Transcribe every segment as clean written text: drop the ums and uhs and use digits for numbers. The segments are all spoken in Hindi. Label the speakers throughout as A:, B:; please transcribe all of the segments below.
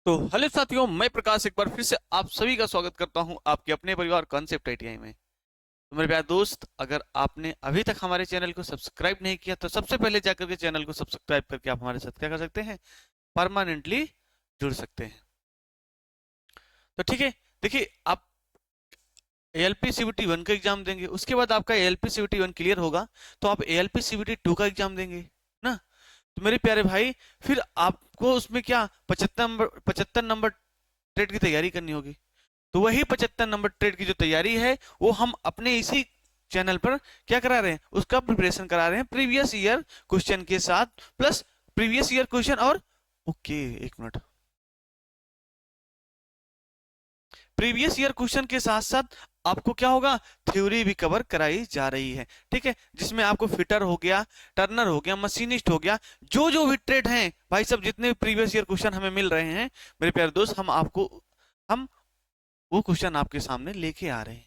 A: तो हेलो साथियों, मैं प्रकाश एक बार फिर से आप सभी का स्वागत करता हूं आपके अपने परिवार कॉन्सेप्ट आईटीआई में। तो मेरे प्यारे दोस्त, अगर आपने अभी तक हमारे चैनल को सब्सक्राइब नहीं किया तो सबसे पहले जाकर के चैनल को सब्सक्राइब करके आप हमारे साथ क्या कर सकते हैं, परमानेंटली जुड़ सकते हैं। तो ठीक है, देखिए आप एएलपी सीबीटी 1 का एग्जाम देंगे, उसके बाद आपका एएलपी सीबीटी 1 क्लियर होगा तो आप एएलपी सीबीटी 2 का एग्जाम देंगे ना। तो मेरे प्यारे भाई, फिर आपको उसमें क्या 75 नंबर ट्रेड की तैयारी करनी होगी। तो वही 75 नंबर ट्रेड की जो तैयारी है वो हम अपने इसी चैनल पर क्या करा रहे हैं, उसका प्रिपरेशन करा रहे हैं प्रीवियस ईयर क्वेश्चन के साथ, प्लस प्रीवियस ईयर क्वेश्चन और ओके एक मिनट, प्रीवियस ईयर क्वेश्चन के साथ साथ आपको क्या होगा, थ्योरी भी कवर कराई जा रही है। ठीक है, जिसमें आपको फिटर हो गया, टर्नर हो गया, मशीनिस्ट हो गया, जो जो भी ट्रेड हैं भाई सब, जितने भी प्रीवियस ईयर क्वेश्चन हमें मिल रहे हैं मेरे प्यारे दोस्त, हम वो क्वेश्चन आपके सामने लेके आ रहे हैं।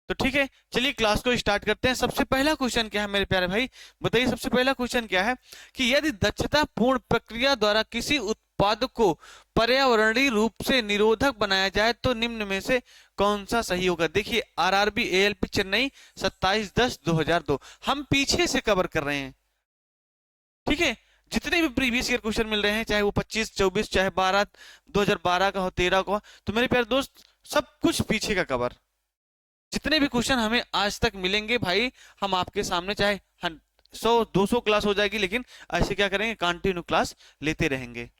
A: तो ठीक है, चलिए क्लास को स्टार्ट करते हैं। सबसे पहला क्वेश्चन क्या है मेरे प्यारे भाई, बताइए सबसे पहला क्वेश्चन क्या है कि यदि दक्षता पूर्ण प्रक्रिया द्वारा किसी उत्पाद को पर्यावरणीय रूप से निरोधक बनाया जाए तो निम्न में से कौन सा सही होगा। देखिए आरआरबी एएलपी चेन्नई 27/10/2002 हम पीछे से कवर कर रहे हैं। ठीक है, जितने भी प्रीवियस ईयर क्वेश्चन मिल रहे हैं, चाहे वो 25 24 चाहे 12 2012 का हो, 13 का हो, तो मेरे प्यारे दोस्त सब कुछ पीछे का कवर, जितने भी क्वेश्चन हमें आज तक मिलेंगे भाई, हम आपके सामने चाहे 100-200 क्लास हो जाएगी, लेकिन ऐसे क्या करेंगे, कंटिन्यू क्लास लेते रहेंगे।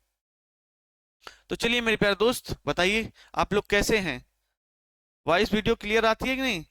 A: तो चलिए मेरे प्यारे दोस्त बताइए आप लोग कैसे हैं, वॉइस वीडियो क्लियर आती है कि नहीं।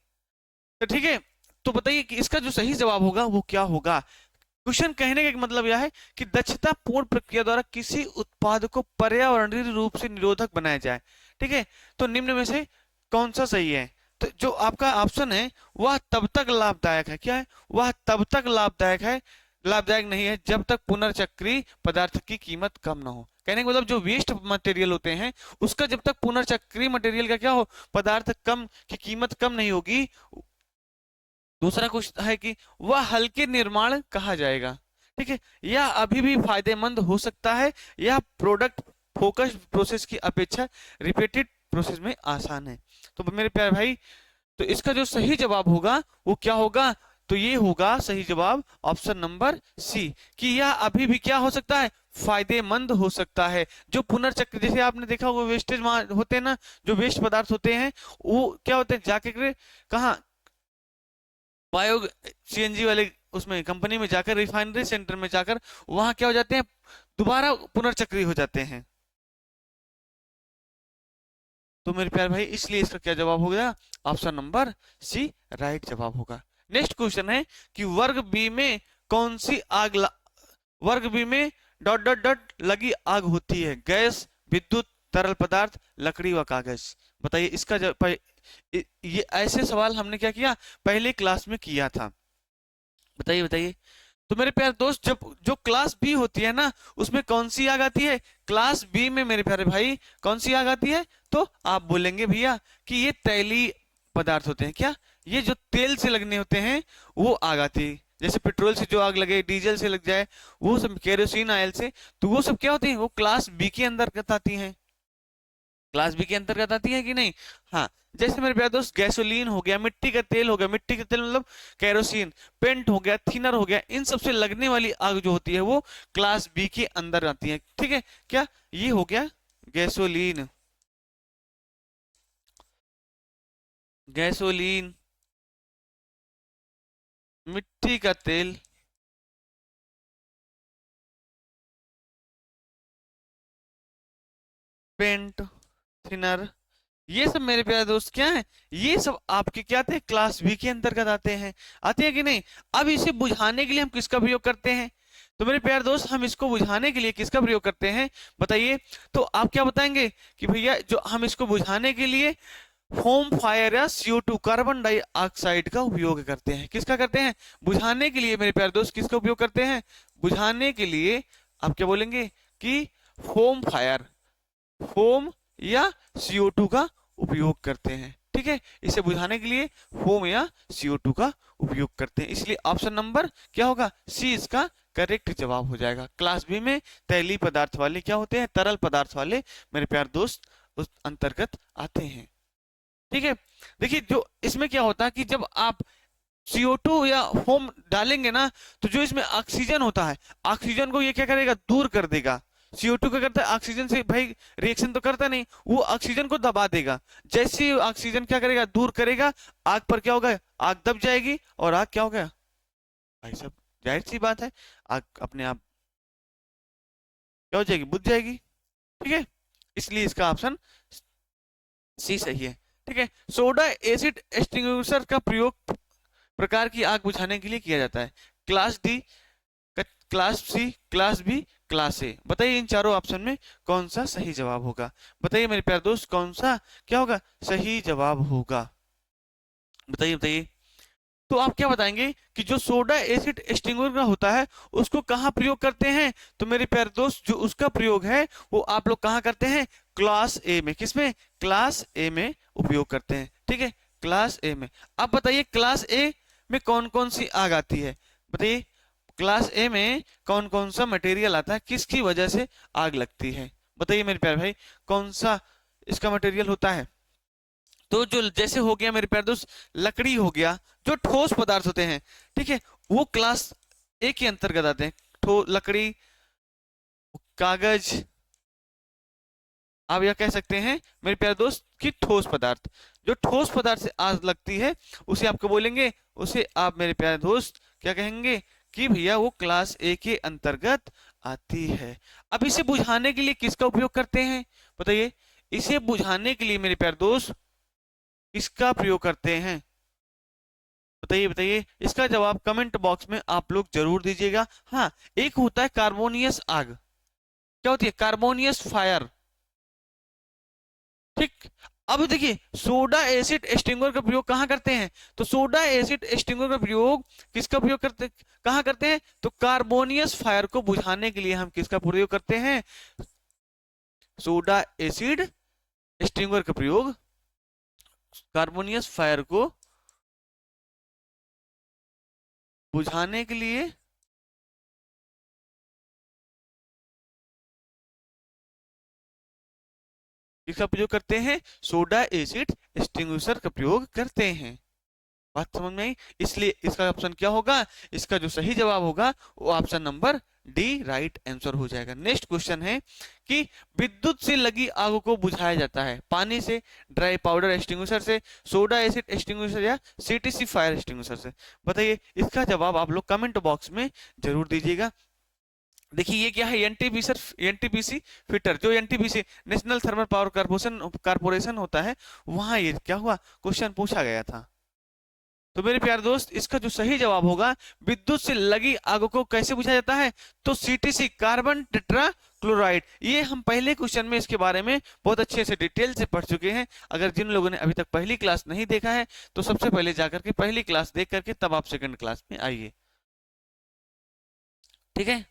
A: तो ठीक है, तो बताइए कि इसका जो सही जवाब होगा वो क्या होगा। क्वेश्चन कहने का मतलब यह है कि दक्षता पूर्ण प्रक्रिया द्वारा किसी उत्पाद को पर्यावरणीय रूप से निरोधक बनाया जाए। ठीक है, तो निम्न में से कौन सा सही है। तो जो आपका ऑप्शन है वह तब तक लाभदायक है, क्या है, वह तब तक लाभदायक है, लाभदायक नहीं है जब तक पुनर्चक्री पदार्थ की कीमत कम ना हो। कहने का मतलब जो वेस्ट मटेरियल होते हैं उसका जब तक पुनर्चक्री मटेरियल का क्या हो, पदार्थ कम की कीमत कम नहीं होगी। दूसरा क्वेश्चन है कि वह हल्के निर्माण कहा जाएगा। ठीक है, यह अभी भी फायदेमंद हो सकता है, यह प्रोडक्ट फोकस प्रोसेस की अपेक्षा रिपीटेड प्रोसेस में आसान है। तो मेरे प्यारे भाई, तो इसका जो सही जवाब होगा वो क्या होगा, तो ये होगा सही जवाब ऑप्शन नंबर सी, कि यह अभी भी क्या हो सकता है, फायदेमंद हो सकता है। जो पुनर्चक्र, जैसे आपने देखा होगा वेस्टेज होते हैं ना, जो वेस्ट पदार्थ होते हैं वो क्या होते हैं, जाके कहाँ, बायो सीएनजी वाले उसमें कंपनी में जाकर, रिफाइनरी सेंटर में जाकर वहां क्या हो जाते हैं, दोबारा पुनर्चक्री हो जाते हैं। तो मेरे प्यारे भाई इसलिए इसका क्या जवाब हो गया, ऑप्शन नंबर सी राइट जवाब होगा। नेक्स्ट क्वेश्चन है कि वर्ग बी में कौन सी वर्ग बी में डॉट डॉट डॉट लगी आग होती है, गैस, विद्युत, तरल पदार्थ, लकड़ी व कागज। बताइए इसका ये ऐसे सवाल हमने क्या किया, पहले क्लास में किया था। बताइए बताइए। तो मेरे प्यारे दोस्त, जब जो क्लास बी होती है ना उसमें कौन सी आग आती है, क्लास बी में मेरे प्यारे भाई कौन सी आग आती है, तो आप बोलेंगे भैया कि ये तैलीय पदार्थ होते हैं। क्या, ये जो तेल से लगने होते हैं वो आग आती है। जैसे पेट्रोल से जो आग लगे, डीजल से लग जाए, वो सब केरोसिन ऑयल से, तो वो सब क्या होती है, वो क्लास बी के अंतर्गत आती है। क्लास बी के अंतर्गत आती है कि नहीं। हाँ, जैसे मेरे प्यारे दोस्त गैसोलीन हो गया, मिट्टी का तेल हो गया, मिट्टी का तेल मतलब केरोसिन, पेंट हो गया, थिनर हो गया, इन सबसे लगने वाली आग जो होती है वो क्लास बी के अंदर आती है। ठीक है, क्या ये हो गया गैसोलीन, गैसोलीन, मिट्टी का तेल, पेंट, थिनर, ये सब मेरे प्यारे दोस्त क्या है, ये सब आपके क्या थे, क्लास बी के अंतर्गत आते हैं। आते हैं कि नहीं। अब इसे बुझाने के लिए हम किसका प्रयोग करते हैं, तो मेरे प्यारे दोस्त हम इसको बुझाने के लिए किसका प्रयोग करते हैं, बताइए। तो आप क्या बताएंगे कि भैया जो हम इसको बुझाने के लिए होम फायर या CO2 कार्बन डाइऑक्साइड का उपयोग करते हैं। किसका करते हैं, बुझाने के लिए मेरे प्यारे दोस्त किसका उपयोग करते हैं, बुझाने के लिए आप क्या बोलेंगे कि होम फायर, फोम या CO2 का उपयोग करते हैं। ठीक है, इसे बुझाने के लिए फोम या CO2 का उपयोग करते हैं, इसलिए ऑप्शन नंबर क्या होगा, सी इसका करेक्ट जवाब हो जाएगा। क्लास बी में तैलीय पदार्थ वाले क्या होते हैं, तरल पदार्थ वाले मेरे प्यारे दोस्त उस अंतर्गत आते हैं। ठीक है, देखिए जो इसमें क्या होता है कि जब आप CO2 या फोम डालेंगे ना, तो जो इसमें ऑक्सीजन होता है, ऑक्सीजन को ये क्या करेगा, दूर कर देगा। CO2 क्या करता है, ऑक्सीजन से भाई रिएक्शन तो करता नहीं, वो ऑक्सीजन को दबा देगा। जैसे ही ऑक्सीजन क्या करेगा, दूर करेगा, आग पर क्या होगा, आग दब जाएगी और आग क्या होगा भाई साहब, जाहिर सी बात है आग अपने आप क्या हो जाएगी, बुझ जाएगी। ठीक है, इसलिए इसका ऑप्शन सी सही है। ठीक है, सोडा एसिड एक्सटिंग्विशर का प्रयोग प्रकार की आग बुझाने के लिए किया जाता है। Class D, class C, class B, class A. बताइए इन चारों ऑप्शन में कौन सा सही जवाब होगा। बताइए मेरे प्यारे दोस्त, कौन सा क्या होगा सही जवाब होगा, बताइए बताइए। तो आप क्या बताएंगे कि जो सोडा एसिड एक्सटिंग्विशर होता है उसको कहाँ प्रयोग करते हैं। तो मेरे प्यारे दोस्त जो उसका प्रयोग है वो आप लोग कहाँ करते हैं, क्लास ए में। किसमें, क्लास ए में उपयोग करते हैं। ठीक है, क्लास ए में। अब बताइए क्लास ए में कौन कौन सी आग आती है, बताइए क्लास ए में कौन कौन सा मटेरियल आता है, किसकी वजह से आग लगती है। बताइए मेरे प्यारे भाई, कौन सा इसका मटेरियल होता है। तो जो जैसे हो गया मेरे प्यारे दोस्त, लकड़ी हो गया, जो ठोस पदार्थ होते हैं, ठीक है, वो क्लास ए के अंतर्गत आते हैं। लकड़ी, कागज, आप यह कह सकते हैं मेरे प्यारे दोस्त कि ठोस पदार्थ। जो ठोस पदार्थ से आग लगती है उसे आपको बोलेंगे, उसे आप मेरे प्यारे दोस्त क्या कहेंगे कि भैया वो क्लास ए के अंतर्गत आती है। अब इसे बुझाने के लिए किसका उपयोग करते हैं, बताइए इसे बुझाने के लिए मेरे प्यारे दोस्त किसका प्रयोग करते हैं, बताइए बताइए। इसका जवाब कमेंट बॉक्स में आप लोग जरूर दीजिएगा। हाँ, एक होता है कार्बोनियस आग, क्या होती है, कार्बोनियस फायर। ठीक, अब देखिए सोडा एसिड एक्सटिंग्विशर का प्रयोग कहाँ करते हैं, तो सोडा एसिड एक्सटिंग्विशर का प्रयोग किसका प्रयोग करते, कहाँ करते हैं, तो कार्बोनियस फायर को बुझाने के लिए हम किसका प्रयोग करते हैं, सोडा एसिड एक्सटिंग्विशर का प्रयोग कार्बोनियस फायर को बुझाने के लिए किसका प्रयोग करते हैं, सोडा एसिड एक्सटिंग्विशर का प्रयोग करते हैं। बात समझ में आई। इसलिए इसका ऑप्शन क्या होगा, इसका जो सही जवाब होगा वो option number D right answer हो जाएगा। नेक्स्ट क्वेश्चन है कि विद्युत से लगी आग को बुझाया जाता है, पानी से, ड्राई पाउडर एक्सटिंग्विशर से, सोडा एसिड एक्सटिंग्विशर या CTC फायर एक्सटिंग्विशर से। बताइए इसका जवाब आप लोग कमेंट बॉक्स में जरूर दीजिएगा। देखिए ये क्या है, एनटीपीसी फिटर, जो NTPC national thermal power corporation होता है, वहां ये क्या हुआ, क्वेश्चन पूछा गया था। तो मेरे प्यारे दोस्त इसका जो सही जवाब होगा, विद्युत से लगी आग को कैसे बुझाया जाता है, तो CTC कार्बन टेट्रा क्लोराइड। ये हम पहले क्वेश्चन में इसके बारे में बहुत अच्छे से डिटेल से पढ़ चुके हैं। अगर जिन लोगों ने अभी तक पहली क्लास नहीं देखा है तो सबसे पहले जाकर के पहली क्लास देख करके तब आप सेकंड क्लास में आइए। ठीक है,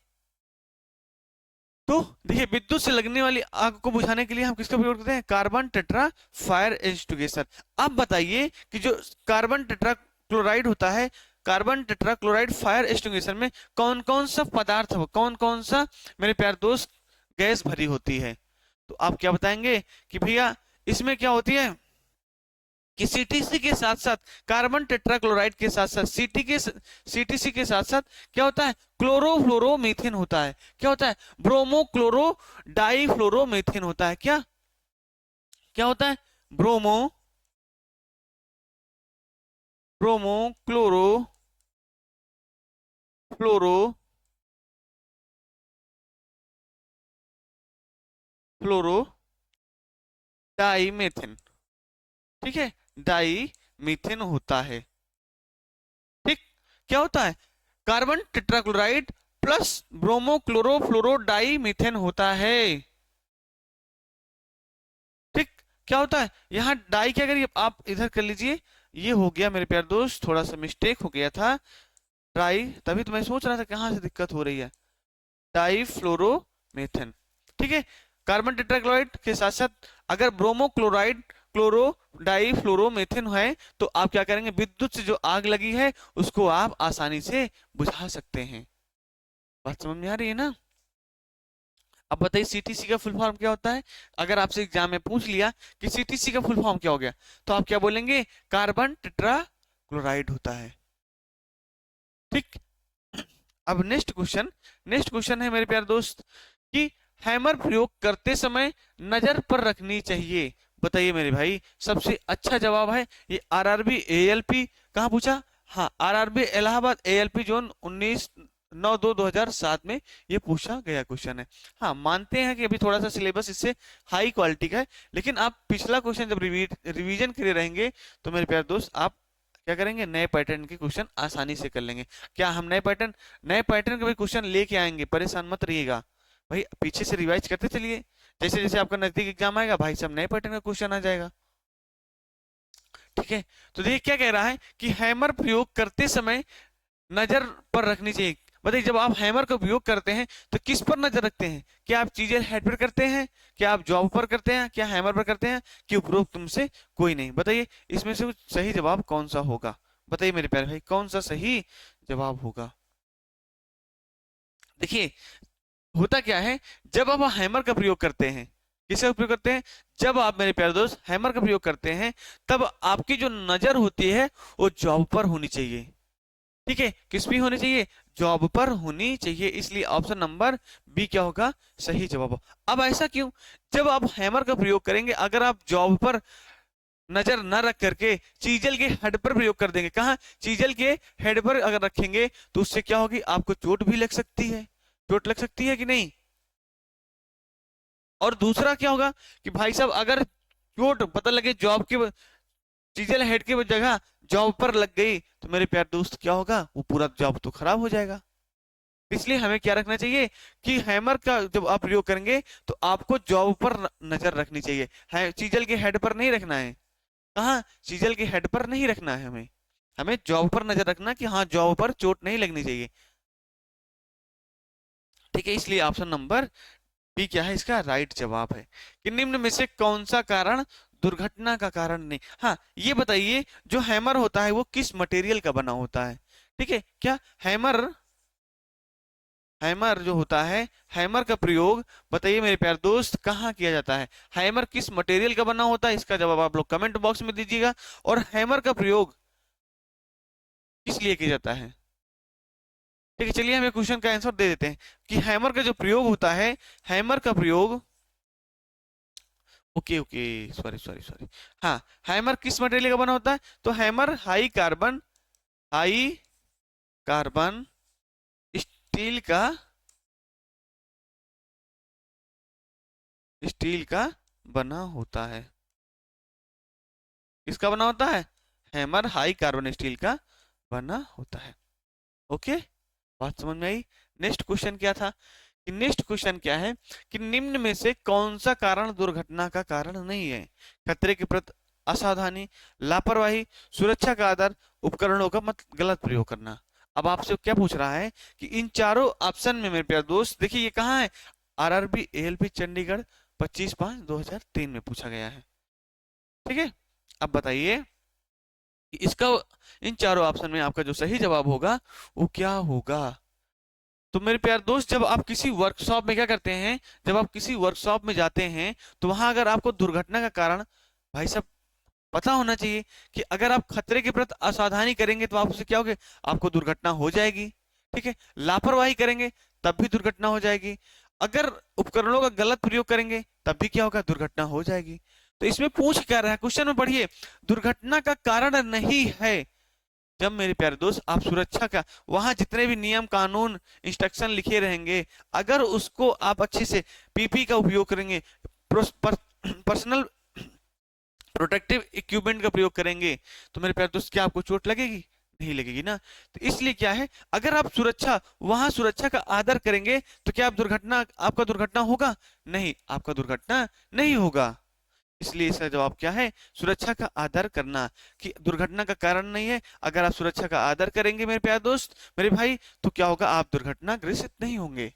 A: तो देखिए विद्युत से लगने वाली आग को बुझाने के लिए हम किसका प्रयोग करते हैं, कार्बन टेट्रा फायर एक्सटिंग्विशर। अब बताइए कि जो कार्बन टेट्रा क्लोराइड होता है, carbon tetra chloride fire extinguisher में कौन कौन सा पदार्थ, कौन कौन सा मेरे प्यारे दोस्त गैस भरी होती है। तो आप क्या बताएंगे कि भैया इसमें क्या होती है कि CTC के साथ साथ कार्बन टेट्राक्लोराइड के साथ साथ CTC के साथ साथ क्या होता है, क्लोरोफ्लोरोमीथेन होता है। क्या होता है, ब्रोमो क्लोरो डाइफ्लोरोमीथेन होता है। क्या क्या होता है, ब्रोमो ब्रोमो क्लोरो फ्लोरो फ्लोरो डाइमीथेन। ठीक है, डाई मीथेन होता है। ठीक, क्या होता है, carbon tetrachloride plus bromo chloro fluoro di methane होता है। ठीक, क्या होता है, यहाँ डाई क्या करिए आप इधर कर लीजिए, ये हो गया मेरे प्यारे दोस्त, थोड़ा सा मिस्टेक हो गया था, डाई, तभी तो मैं सोच रहा था कहाँ से दिक्कत हो रही है, डाई फ्लोरोमीथेन। ठीक है, कार्बन टेट्राक्लोराइड के साथ साथ अगर ब्रोमो क्लोराइड क्लोरो डाइफ्लोरोमीथेन है तो आप क्या करेंगे, विद्युत से जो आग लगी है उसको आप आसानी से बुझा सकते हैं। बात समझ में आ रही है ना? अब बताइए सीटीसी का फुल फॉर्म क्या होता है? अगर आपसे एग्जाम में पूछ लिया कि सीटीसी का फुल फॉर्म क्या हो गया, तो आप क्या बोलेंगे? कार्बन टेट्रा क्लोराइड होता है। ठीक। अब नेक्स्ट क्वेश्चन है मेरे प्यारे दोस्त कि हैमर प्रयोग करते समय नजर पर रखनी चाहिए। बताइए मेरे भाई, सबसे अच्छा जवाब है ये आरआरबी एएलपी। कहाँ पूछा? हाँ, आरआरबी इलाहाबाद एएलपी जोन 19/9/2007 में ये पूछा गया क्वेश्चन है। हाँ, मानते हैं कि अभी थोड़ा सा सिलेबस इससे हाई क्वालिटी का है, लेकिन आप पिछला क्वेश्चन जब रिवीजन करे रहेंगे तो मेरे प्यारे दोस्त आप क्या करेंगे? नए पैटर्न के क्वेश्चन आसानी से कर लेंगे। क्या हम नए पैटर्न के भी क्वेश्चन लेके आएंगे, परेशान मत रहिएगा भाई, पीछे से रिवाइज करते चलिए। जैसे जैसे आपका नजदीक एग्जाम आएगा भाई साहब नए पैटर्न का क्वेश्चन आ जाएगा। ठीक है, तो देखिए क्या कह रहा है कि हैमर प्रयोग करते समय नजर पर रखनी चाहिए। बताइए जब आप हैमर का उपयोग करते हैं तो किस पर नजर रखते हैं? क्या आप चीजें हेड पर करते हैं, क्या आप जॉब पर करते हैं, क्या हैमर पर करते हैं, कि उपरोक्त तुमसे कोई नहीं? बताइए इसमें से सही जवाब कौन सा होगा? बताइए मेरे प्यारे भाई, कौन सा सही जवाब होगा? देखिए होता क्या है, जब आप हैमर का प्रयोग करते हैं, किसका उपयोग करते हैं? जब आप मेरे प्यारे दोस्त हैमर का प्रयोग करते हैं, तब आपकी जो नजर होती है वो जॉब पर होनी चाहिए। ठीक है, किस भी होनी चाहिए? जॉब पर होनी चाहिए, इसलिए ऑप्शन नंबर बी क्या होगा? सही जवाब हो। अब ऐसा क्यों? जब आप हैमर का प्रयोग करेंगे, अगर आप जॉब पर नजर न रख करके चीजल के हेड पर प्रयोग कर देंगे, कहा? चीजल के हेड पर अगर रखेंगे तो उससे क्या होगी? आपको चोट भी लग सकती है। चोट लग सकती है कि नहीं? और दूसरा क्या होगा कि भाई साहब अगर चोट पता लगे जॉब के चीजल हेड की जगह जॉब पर लग गई, तो मेरे प्यार दोस्त क्या होगा? वो पूरा जॉब तो खराब हो जाएगा। इसलिए हमें क्या रखना चाहिए कि हैमर का जब आप प्रयोग करेंगे तो आपको जॉब पर नजर रखनी चाहिए, चीजल के हेड पर नहीं रखना है। कहाँ? चीजल के हेड पर नहीं रखना है, हमें हमें जॉब पर नजर रखना कि हाँ जॉब पर चोट नहीं लगनी चाहिए। ठीक है, इसलिए ऑप्शन नंबर बी क्या है? इसका राइट जवाब है कि निम्न में से कौन सा कारण दुर्घटना का कारण नहीं। हाँ, ये बताइए जो हैमर होता है वो किस मटेरियल का बना होता है? ठीक है, क्या हैमर हैमर जो होता है, हैमर का प्रयोग बताइए मेरे प्यारे दोस्त कहाँ किया जाता है? हैमर किस मटेरियल का बना होता है? इसका जवाब आप लोग कमेंट बॉक्स में दीजिएगा। और हैमर का प्रयोग किस लिए किया जाता है? ठीक है, चलिए हम क्वेश्चन का आंसर दे देते हैं कि हैमर का जो प्रयोग होता है, हैमर का प्रयोग, okay okay, sorry sorry sorry, हाँ, हैमर किस मटेरियल का बना होता है? तो हैमर हाई कार्बन स्टील का स्टील का बना होता है। किसका बना होता है? हैमर हाई कार्बन स्टील का बना होता है। ओके, बात समझ में आई? नेक्स्ट क्वेश्चन क्या था? कि नेक्स्ट क्वेश्चन क्या है कि निम्न में से कौन सा कारण दुर्घटना का कारण नहीं है? खतरे के प्रति असावधानी, लापरवाही, सुरक्षा का आदर, उपकरणों का मत गलत प्रयोग करना। अब आपसे क्या पूछ रहा है कि इन चारों ऑप्शन में मेरे प्यारे दोस्त देखिए ये कहाँ है? आरआरबी एएलपी चंडीगढ़ 25/5/2003 में पूछा गया है। ठीक है, अब बताइए कि इसका इन चारों ऑप्शन में आपका जो सही जवाब होगा वो क्या होगा? तो मेरे प्यार दोस्त जब आप किसी वर्कशॉप में क्या करते हैं, जब आप किसी वर्कशॉप में जाते हैं तो वहां अगर आपको दुर्घटना का कारण भाई साहब पता होना चाहिए कि अगर आप खतरे के प्रति असावधानी करेंगे तो आपसे क्या होगा? आपको दुर्घटना हो जाएगी। ठीक है, लापरवाही करेंगे तब भी दुर्घटना हो जाएगी, अगर उपकरणों का गलत प्रयोग करेंगे तब भी क्या होगा? दुर्घटना हो जाएगी। तो इसमें पूछ क्या रहा है क्वेश्चन में? पढ़िए, दुर्घटना का कारण नहीं है। जब मेरे प्यारे दोस्त आप सुरक्षा का वहां जितने भी नियम कानून इंस्ट्रक्शन लिखे रहेंगे, अगर उसको आप अच्छे से पीपी का उपयोग करेंगे, पर्सनल प्रोटेक्टिव इक्विपमेंट का प्रयोग करेंगे, तो मेरे प्यारे दोस्त क्या आपको चोट लगेगी? नहीं लगेगी ना। तो इसलिए क्या है, अगर आप वहां सुरक्षा का आदर करेंगे तो क्या आपका दुर्घटना होगा? नहीं, आपका दुर्घटना नहीं होगा। इसलिए इसका जवाब क्या है? सुरक्षा का आदर करना, कि दुर्घटना का कारण नहीं है। अगर आप सुरक्षा का आदर करेंगे मेरे प्यारे दोस्त, मेरे भाई, तो क्या होगा? आप दुर्घटना ग्रसित नहीं होंगे।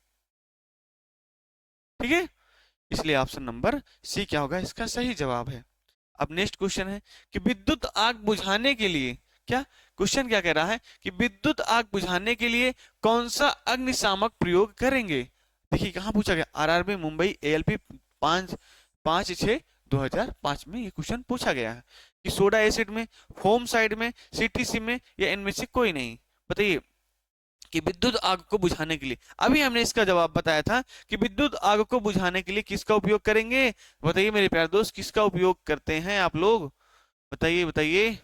A: ठीक है, इसलिए ऑप्शन नंबर सी क्या होगा? इसका सही जवाब है। अब नेक्स्ट क्वेश्चन है कि विद्युत आग बुझाने के लिए क्या क्वेश्चन क्या कह रहा है कि विद्युत आग बुझाने के लिए कौन सा अग्निशामक प्रयोग करेंगे। देखिए कहाँ पूछा गया, आरआरबी मुंबई एएलपी 5/6/2005 में ये क्वेश्चन पूछा गया है कि सोडा एसिड में, फोम साइड में, सीटीसी में, या इनमें से कोई नहीं। बताइए कि विद्युत आग को बुझाने के लिए, अभी हमने इसका जवाब बताया था कि विद्युत आग को बुझाने के लिए किसका उपयोग करेंगे। बताइए मेरे प्यारे दोस्त, किसका उपयोग करते हैं आप लोग, बताइए बताइए।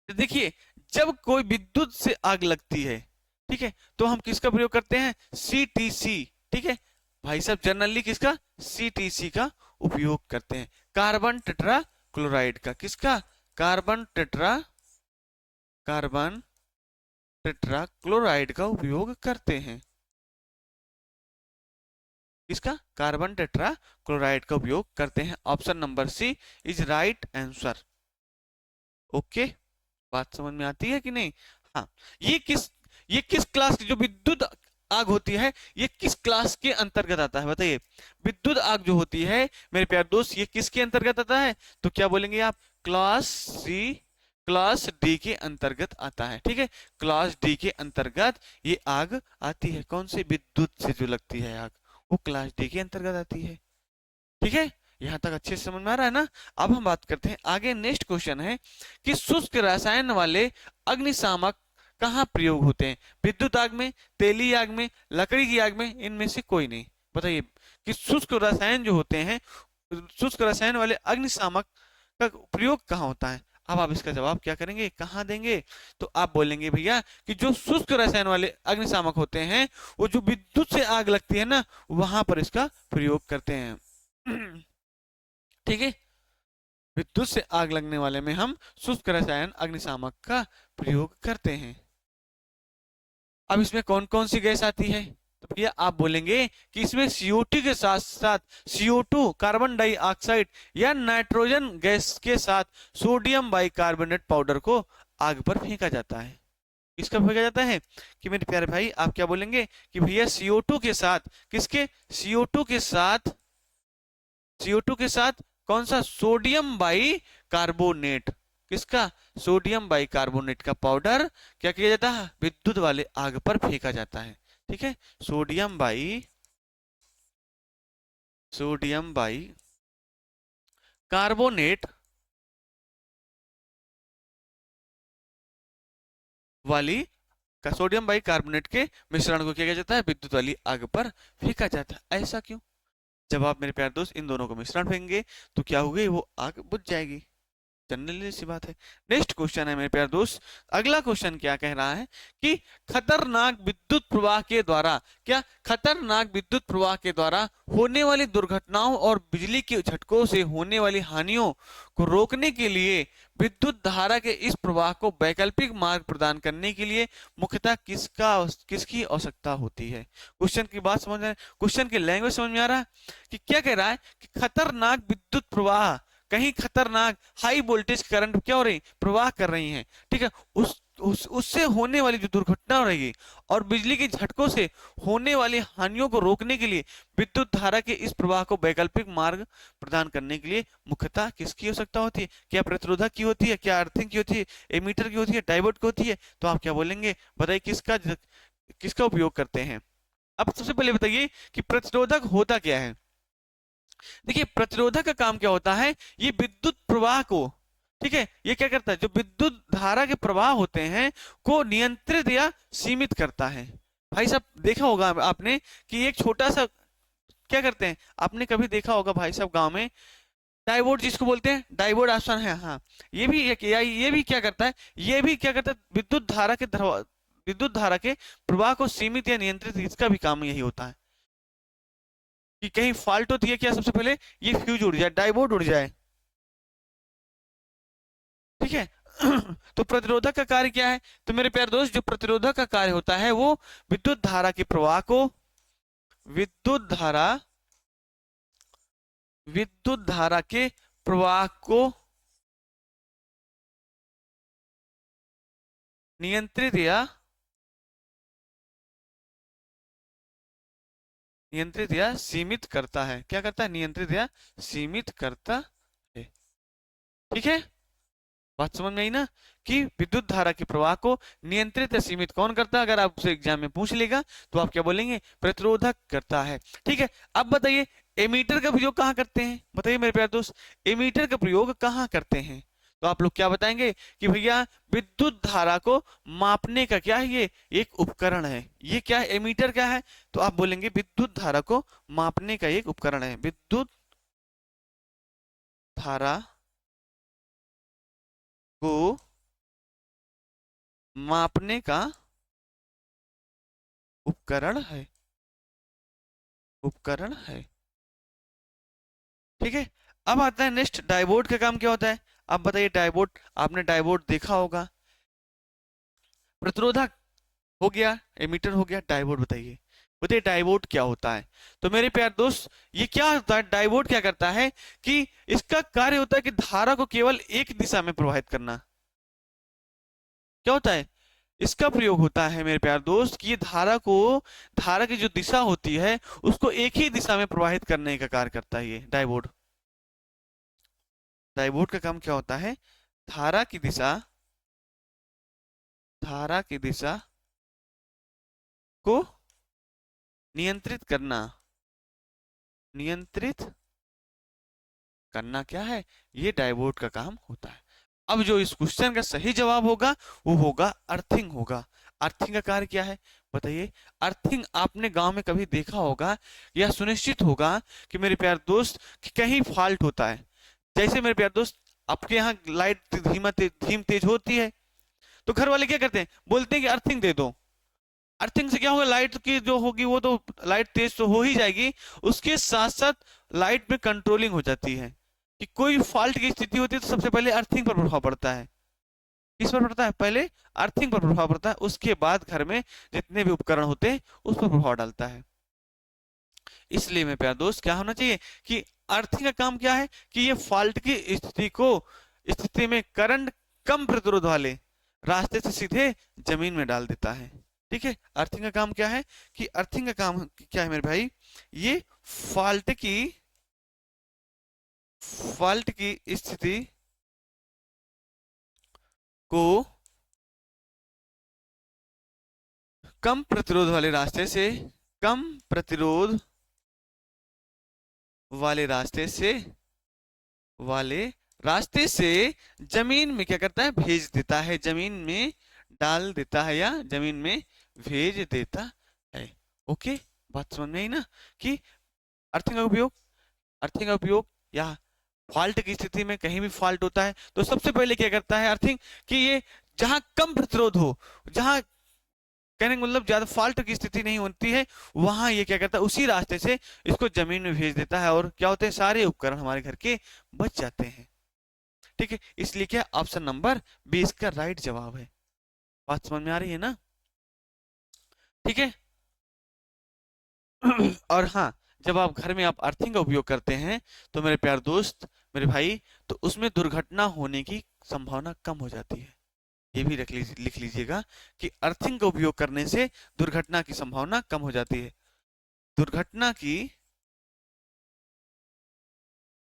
A: तो देखिए जब कोई विद्युत से आग लगती है, ठीक है, तो हम किसका प्रयोग करते हैं, सीटीसी। ठीक है भाई साहब, जनरली किसका, सीटीसी का उपयोग करते हैं, कार्बन टेट्रा क्लोराइड का। किसका, कार्बन टेट्रा क्लोराइड का उपयोग करते हैं। किसका, कार्बन टेट्रा क्लोराइड का उपयोग करते हैं। Option number C is right answer. Okay, बात समझ में आती है कि नहीं। हाँ, ये किस क्लास की जो विद्युत आग होती है, ये किस क्लास के अंतर्गत आता है, बताइए। विद्युत आग जो होती है मेरे प्यारे दोस्त, ये किसके अंतर्गत आता है, तो क्या बोलेंगे आप, क्लास सी, क्लास डी के अंतर्गत आता है। ठीक है, क्लास डी के अंतर्गत ये आग आती है। कौन से, विद्युत से जो लगती है आग, वो क्लास डी के अंतर्गत आती है। ठीक है, यहां तक अच्छे से समझ में आ रहा है ना। अब हम बात करते हैं आगे, नेक्स्ट क्वेश्चन है कि शुष्क रसायन वाले अग्निशामक कहाँ प्रयोग होते हैं, विद्युत आग में, तेली आग में, लकड़ी की आग में, इनमें से कोई नहीं। बताइए कि शुष्क रसायन जो होते हैं, शुष्क रसायन वाले अग्निशामक का प्रयोग कहाँ होता है। अब आप इसका जवाब क्या करेंगे, कहाँ देंगे, तो आप बोलेंगे भैया कि जो शुष्क रसायन वाले अग्निशामक होते हैं, वो जो विद्युत से आग लगती है ना, वहां पर इसका प्रयोग करते हैं। ठीक है, विद्युत से आग लगने वाले में हम शुष्क रसायन अग्निशामक का प्रयोग करते हैं। अब इसमें कौन कौन सी गैस आती है, तो भैया आप बोलेंगे कि इसमें CO2 के साथ साथ CO2 कार्बन डाइऑक्साइड या नाइट्रोजन गैस के साथ सोडियम बाइकार्बोनेट पाउडर को आग पर फेंका जाता है। किसका फेंका जाता है, कि मेरे प्यारे भाई आप क्या बोलेंगे कि भैया CO2 के साथ, किसके, CO2 के साथ, CO2 के साथ कौन सा, सोडियम बाई कार्बोनेट। किसका, सोडियम बाई कार्बोनेट का पाउडर क्या किया जाता है, विद्युत वाले आग पर फेंका जाता है। ठीक है, सोडियम बाई कार्बोनेट वाली का सोडियम बाई कार्बोनेट के मिश्रण को क्या किया जाता है, विद्युत वाली आग पर फेंका जाता है। ऐसा क्यों, जब आप मेरे प्यारे दोस्त इन दोनों को मिश्रण फेंकेंगे तो क्या होगी, वो आग बुझ जाएगी। जनरली सी बात है। नेक्स्ट क्वेश्चन है मेरे प्यारे दोस्त, अगला क्वेश्चन क्या कह रहा है कि खतरनाक विद्युत प्रवाह के द्वारा, क्या, खतरनाक विद्युत प्रवाह के द्वारा होने वाली दुर्घटनाओं और बिजली के झटकों से होने वाली हानियों को रोकने के लिए विद्युत धारा के इस प्रवाह को वैकल्पिक मार्ग प्रदान करने के लिए मुख्यतः किसकी आवश्यकता होती है। क्वेश्चन की बात समझ रहे हैं, क्वेश्चन की लैंग्वेज समझ में आ रहा है कि क्या कह रहा है कि खतरनाक विद्युत प्रवाह, कहीं खतरनाक हाई वोल्टेज करंट क्या हो रही, प्रवाह कर रही हैं। ठीक है, उससे होने वाली जो दुर्घटना रहेगी और बिजली के झटकों से होने वाली हानियों को रोकने के लिए विद्युत धारा के इस प्रवाह को वैकल्पिक मार्ग प्रदान करने के लिए मुख्यतः किसकी आवश्यकता होती है, क्या प्रतिरोधक की होती है, क्या अर्थिंग की होती है, एमीटर की होती है, डायोड की होती है। तो आप क्या बोलेंगे, बताइए किसका किसका उपयोग करते हैं। अब सबसे पहले बताइए कि प्रतिरोधक होता क्या है। देखिए प्रतिरोधक का काम क्या होता है, ये विद्युत प्रवाह को, ठीक है, ये क्या करता है, जो विद्युत धारा के प्रवाह होते हैं को नियंत्रित या सीमित करता है। भाई साहब देखा होगा आपने कि एक छोटा सा, क्या करते हैं, आपने कभी देखा होगा भाई साहब गांव में, डायोड जिसको बोलते हैं, डायोड ऑप्शन है, हाँ, ये भी एक, ये भी क्या करता है, ये भी क्या करता है, विद्युत धारा के प्रवाह को सीमित या नियंत्रित, इसका भी काम यही होता है कि कहीं फॉल्ट होती है, क्या सबसे पहले ये फ्यूज उड़ जाए, डायोड उड़ जाए। ठीक है तो प्रतिरोधक का कार्य क्या है, तो मेरे प्यारे दोस्त जो प्रतिरोधक का कार्य होता है वो विद्युत धारा के प्रवाह को, विद्युत धारा विद्युत धारा के प्रवाह को नियंत्रित या सीमित करता है। क्या करता है, नियंत्रित या सीमित करता है। ठीक है, बात समझ में आई ना, कि विद्युत धारा के प्रवाह को नियंत्रित या सीमित कौन करता है? अगर आपसे एग्जाम में पूछ लेगा तो आप क्या बोलेंगे? प्रतिरोधक करता है। ठीक है, अब बताइए एमीटर का प्रयोग कहाँ करते हैं? बताइए मेरे प्यारे दोस्त, एमीटर का प्रयोग कहाँ करते हैं? तो आप लोग क्या बताएंगे कि भैया विद्युत धारा को मापने का क्या है, ये एक उपकरण है। ये क्या है? एमीटर क्या है? तो आप बोलेंगे विद्युत धारा को मापने का एक उपकरण है। विद्युत धारा को मापने का उपकरण है। उपकरण है। ठीक है, अब आता है नेक्स्ट, डायोड का काम क्या होता है? अब बताइए डायोड, आपने डायोड देखा होगा। प्रतिरोधक हो गया, एमीटर हो गया, डायोड बताइए। बताइए डायोड क्या होता है? तो मेरे प्यार दोस्त, ये क्या होता है? डायोड क्या करता है कि इसका कार्य होता है कि धारा को केवल एक दिशा में प्रवाहित करना। क्या होता है? इसका प्रयोग होता है मेरे प्यार दोस्त कि ये धारा को, धारा की जो दिशा होती है उसको एक ही दिशा में प्रवाहित करने का कार्य करता है ये डायोड। डायोड का काम क्या होता है? धारा की दिशा, धारा की दिशा को नियंत्रित करना। नियंत्रित करना क्या है? ये डायोड का काम होता है। अब जो इस क्वेश्चन का सही जवाब होगा वो होगा अर्थिंग होगा। अर्थिंग का कार्य क्या है? बताइए। अर्थिंग आपने गांव में कभी देखा होगा या सुनिश्चित होगा कि मेरे प्यार दोस्त कि कहीं फॉल्ट होता है। जैसे मेरे प्यार दोस्त, आपके यहाँ लाइट धीम तेज होती है तो घर वाले क्या करते हैं? बोलते हैं कि अर्थिंग दे दो। अर्थिंग से क्या होगा? लाइट की जो होगी वो तो लाइट तेज तो हो ही जाएगी, उसके साथ साथ लाइट में कंट्रोलिंग हो जाती है। कि कोई फॉल्ट की स्थिति होती है तो सबसे पहले अर्थिंग पर प्रभाव पड़ता है। किस पर पड़ता है? पहले अर्थिंग पर प्रभाव पड़ता है, उसके बाद घर में जितने भी उपकरण होते हैं उस पर प्रभाव डालता है। इसलिए मेरे प्यारे दोस्त क्या होना चाहिए कि अर्थिंग का काम क्या है कि ये फॉल्ट की स्थिति में करंट कम प्रतिरोध वाले रास्ते से सीधे जमीन में डाल देता है। ठीक है, अर्थिंग का काम क्या है कि अर्थिंग का काम क्या है मेरे भाई? ये फॉल्ट की, फॉल्ट की स्थिति को कम प्रतिरोध वाले रास्ते से, कम प्रतिरोध वाले रास्ते से, वाले रास्ते से जमीन में क्या करता है? भेज देता है, जमीन में डाल देता है या जमीन में भेज देता है। ओके, बात समझ में आई ना कि अर्थिंग का उपयोग, अर्थिंग का उपयोग या फॉल्ट की स्थिति में कहीं भी फॉल्ट होता है तो सबसे पहले क्या करता है अर्थिंग कि ये जहां कम प्रतिरोध हो, जहां कहने का मतलब ज्यादा फॉल्ट की स्थिति नहीं होती है, वहां ये क्या करता है? उसी रास्ते से इसको जमीन में भेज देता है और क्या होते हैं? सारे उपकरण हमारे घर के बच जाते हैं। ठीक है, इसलिए क्या ऑप्शन नंबर बी इसका राइट जवाब है। बात समझ में आ रही है ना? ठीक है। और हाँ, जब आप घर में आप अर्थिंग का उपयोग करते हैं तो मेरे प्यार दोस्त, मेरे भाई, तो उसमें दुर्घटना होने की संभावना कम हो जाती है। ये भी लिख लीजिएगा कि अर्थिंग का उपयोग करने से दुर्घटना की संभावना कम हो जाती है। दुर्घटना की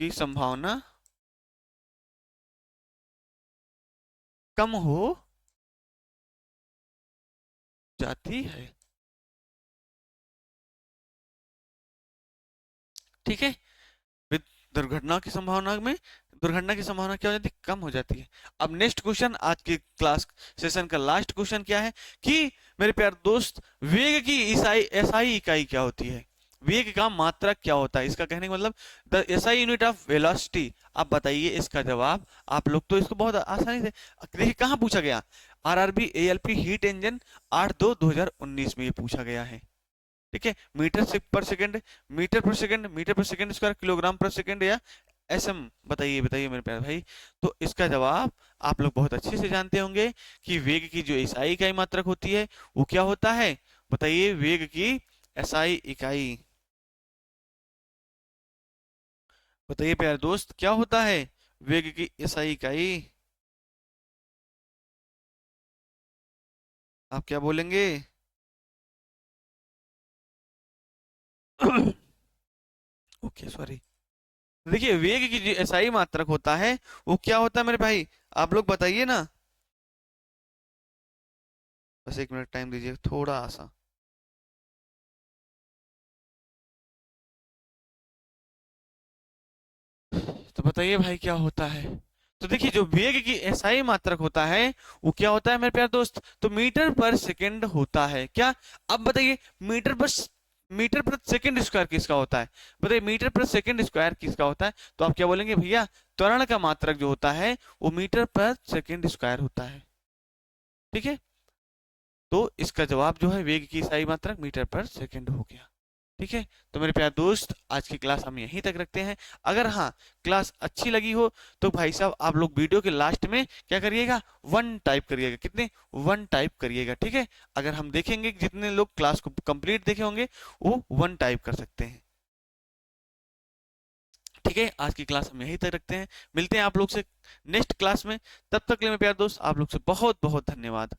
A: संभावना कम हो जाती है। ठीक है, विद- दुर्घटना की संभावना में, दुर्घटना की संभावना क्या हो जाती है? कम हो जाती है। अब नेक्स्ट क्वेश्चन, आज के क्लास सेशन का लास्ट क्वेश्चन क्या है कि मेरे प्यारे दोस्त, वेग की एसआई इकाई क्या होती है? वेग का मात्रक क्या होता है? इसका कहने का मतलब the SI unit of velocity. आप बताइए इसका जवाब। आप लोग तो इसको बहुत आसानी से, देखिए कहाँ पूछा गया, आरआरबी एएलपी हीट इंजन 8/2/2019 में ये पूछा गया है। ठीक है, मीटर से पर सेकंड, मीटर पर सेकंड, मीटर पर सेकंड स्क्वायर, किलोग्राम पर सेकंड या एसएम? बताइए बताइए मेरे प्यारे भाई। तो इसका जवाब आप लोग बहुत अच्छे से जानते होंगे कि वेग की जो एसआई इकाई मात्रक होती है वो क्या होता है? बताइए वेग की एसआई इकाई। बताइए प्यारे दोस्त क्या होता है वेग की एसआई इकाई? आप क्या बोलेंगे? Okay sorry. देखिए वेग की जो एसआई मात्रक होता है वो क्या होता है मेरे भाई? आप लोग बताइए ना, बस 1 मिनट टाइम दीजिए थोड़ा सा। तो बताइए भाई क्या होता है। तो देखिए जो वेग की एसआई मात्रक होता है वो क्या होता है मेरे प्यारे दोस्त, तो मीटर पर सेकंड होता है क्या। अब बताइए मीटर प्रति सेकंड स्क्वायर किसका होता है। बताइए मीटर प्रति सेकंड स्क्वायर किसका होता है। तो आप क्या बोलेंगे भैया, त्वरण का मात्रक जो होता है वो मीटर पर सेकंड स्क्वायर होता है। ठीक है, तो इसका जवाब जो है वेग की इकाई मात्रक मीटर पर सेकंड हो गया। ठीक है, तो मेरे प्यारे दोस्त आज की क्लास हम यहीं तक रखते हैं। अगर हाँ क्लास अच्छी लगी हो तो भाई साहब आप लोग वीडियो के लास्ट में क्या करिएगा, 1 टाइप करिएगा। कितने, 1 टाइप करिएगा। ठीक है, अगर हम देखेंगे कि जितने लोग क्लास को कंप्लीट देखे होंगे वो 1 टाइप कर सकते हैं। ठीक है, आज की क्लास हम यहीं तक रखते हैं, मिलते हैं आप लोग से नेक्स्ट क्लास में। तब तक के लिए मेरे प्यारे दोस्त आप लोग से बहुत बहुत धन्यवाद।